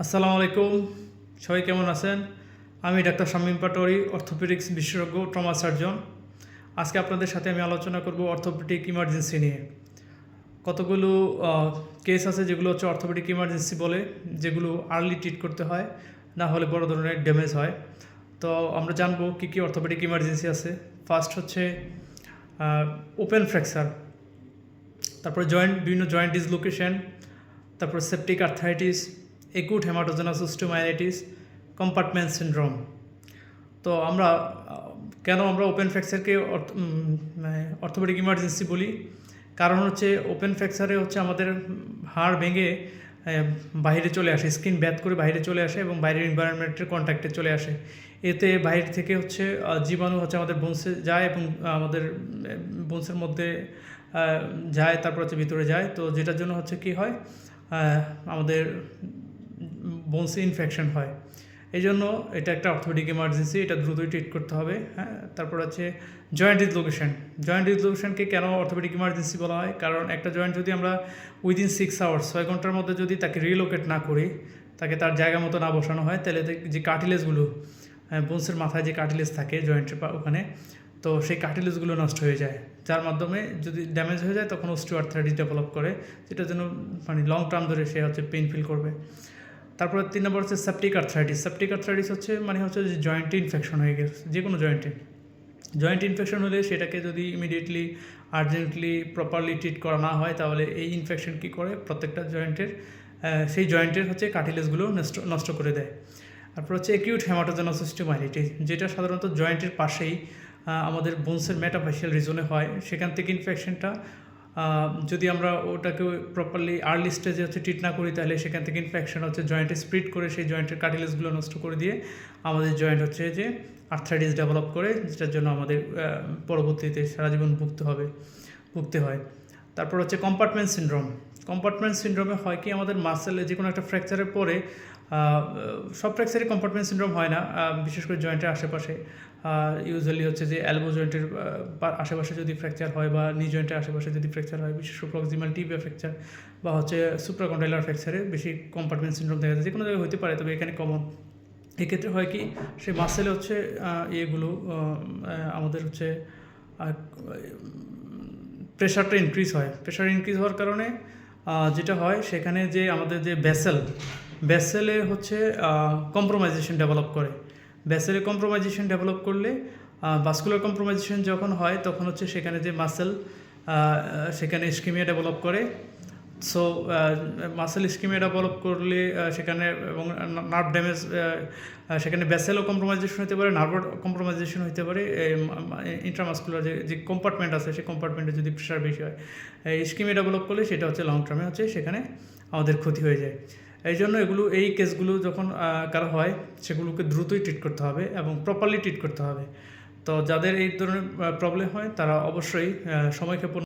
আসসালামু আলাইকুম। সবাই কেমন আছেন? আমি ডাক্তার শামীম পাটোয়ারি, অর্থোপেডিক্স বিশেষজ্ঞ, ট্রমা সার্জন। আজকে আপনাদের সাথে আমি আলোচনা করব অর্থোপেডিক ইমার্জেন্সি নিয়ে। কতগুলো কেস আছে যেগুলো হচ্ছে অর্থোপেডিক ইমার্জেন্সি বলে, যেগুলো আর্লি ট্রিট করতে হয়, না হলে বড় ধরনের ড্যামেজ হয়। তো আমরা জানবো কী কী অর্থোপেডিক ইমার্জেন্সি আছে। ফার্স্ট হচ্ছে ওপেন ফ্র্যাকচার, তারপরে বিভিন্ন জয়েন্ট ডিসলোকেশন, তারপর septic arthritis, acute haematogenous osteomyelitis, compartment syndrome. তো কেন আমরা ওপেন ফ্র্যাকচারকে অর্থোপেডিক ইমার্জেন্সি বলি? কারণ হচ্ছে ওপেন ফ্র্যাকচারে হচ্ছে আমাদের হাড় ভেঙে বাইরে চলে আসে, স্কিন ব্যাথ করে বাইরে চলে আসে এবং বাইরের এনভায়রনমেন্টের কন্ট্যাক্টে চলে আসে। এতে বাইরে থেকে হচ্ছে জীবাণু হচ্ছে আমাদের বোনসে যায় এবং আমাদের বোনসের মধ্যে যায়, তারপর হচ্ছে ভিতরে যায়। তো যেটার জন্য হচ্ছে কি হয়, আমাদের বোনসে ইনফেকশন হয়। এই জন্য এটা একটা অর্থোপেডিক ইমার্জেন্সি, এটা দ্রুতই ট্রিট করতে হবে। হ্যাঁ, তারপর হচ্ছে জয়েন্ট ডিসলোকেশন। জয়েন্ট ডিসলোকেশনকে কেন অর্থোপেডিক ইমার্জেন্সি বলা হয়? কারণ একটা জয়েন্ট যদি আমরা উইদিন 6 আওয়ার্স, 6 ঘন্টার মধ্যে যদি তাকে রিলোকেট না করি, তাকে তার জায়গা মতো না বসানো হয়, তাহলে যে কার্টিলেজগুলো, বোনসের মাথায় যে কার্টিলেজ থাকে জয়েন্টের ওখানে, তো সেই কার্টিলেজগুলো নষ্ট হয়ে যায়, যার মাধ্যমে যদি ড্যামেজ হয়ে যায় তখন অস্টিওআর্থ্রাইটিস ডেভেলপ করে, যেটার জন্য লং টার্ম ধরে সে হচ্ছে পেইন ফিল করবে। তারপরে 3 নম্বর হচ্ছে সেপটিক আর্থ্রাইটিস। সেপটিক আর্থ্রাইটিস হচ্ছে যে জয়েন্টে ইনফেকশন হয়ে গেছে, যে কোনো জয়েন্ট ইনফেকশন হলে সেটাকে যদি ইমিডিয়েটলি আর্জেন্টলি প্রপারলি ট্রিট করা না হয়, তাহলে এই ইনফেকশন কী করে, প্রত্যেকটা সেই জয়েন্টের হচ্ছে কার্টিলেজগুলো নষ্ট করে দেয়। তারপর হচ্ছে একিউট হেমাটোজেনাস ওস্টিওমাইলাইটিস, যেটা সাধারণত জয়েন্টের পাশেই আমাদের বোনসের মেটাফেশিয়াল রিজনে হয়। সেখান থেকে ইনফেকশনটা যদি আমরা ওটাকে প্রপারলি আর্লি স্টেজে হচ্ছে ট্রিট না করি, তাহলে সেখান থেকে ইনফেকশন হচ্ছে জয়েন্টে স্প্রিড করে সেই জয়েন্টের কার্টিলেজগুলো নষ্ট করে দিয়ে আমাদের জয়েন্ট হচ্ছে যে আর্থ্রাইটিস ডেভেলপ করে, যেটার জন্য আমাদের পরবর্তীতে সারা জীবন ভুগতে হয়। তারপর হচ্ছে কম্পার্টমেন্ট সিনড্রোম। কম্পার্টমেন্ট সিনড্রোমে হয় কি, আমাদের মাসেলে যে কোনো একটা ফ্র্যাকচারের পরে, সব ফ্র্যাকচারে কম্পার্টমেন্ট সিনড্রোম হয় না, বিশেষ করে জয়েন্টের আশেপাশে, ইউজুয়ালি হচ্ছে যে এলবো জয়েন্টের আশেপাশে যদি ফ্র্যাকচার হয়, বা নি জয়েন্টের আশেপাশে যদি ফ্র্যাকচার হয়, বিশেষ করে প্রক্সিমাল টিবিয়া ফ্র্যাকচার বা হচ্ছে সুপ্রাকন্ডাইলার ফ্র্যাকচারে বেশি কম্পার্টমেন্ট সিনড্রোম দেখা যায়। যে কোনো জায়গায় হতে পারে, তবে এখানে কমন। এক্ষেত্রে হয় কি, সেই মাসেলে হচ্ছে আমাদের হচ্ছে প্রেশারটা ইনক্রিজ হয়। প্রেশার ইনক্রিজ হওয়ার কারণে যেটা হয়, সেখানে যে আমাদের যে ভেসেলে হচ্ছে কম্প্রোমাইজেশন ডেভেলপ করে। ভেসেলে কম্প্রোমাইজেশন ডেভেলপ করলে, ভাস্কুলার কম্প্রোমাইজেশন যখন হয়, তখন হচ্ছে সেখানে যে সেখানে ইস্কিমিয়া ডেভেলপ করে। সো মাসেল ইস্কিমিয়া ডেভেলপ করলে সেখানে, এবং নার্ভ ড্যামেজ, সেখানে ভেসেলও কম্প্রোমাইজেশন হতে পারে, নার্ভও কম্প্রোমাইজেশন হতে পারে। ইন্ট্রামাসকুলার যে কম্পার্টমেন্ট আছে, সেই কম্পার্টমেন্টে যদি প্রেশার বেশি হয়, ইস্কিমিয়া ডেভেলপ করলে সেটা হচ্ছে লং টার্মে হচ্ছে সেখানে আমাদের ক্ষতি হয়ে যায়। এই কেসগুলো যখন কারো হয়, সেগুলোকে দ্রুতই ট্রিট করতে হবে এবং প্রপারলি ট্রিট করতে হবে। তো যাদের এই ধরনের প্রবলেম হয়, তারা অবশ্যই সময়ক্ষেপণ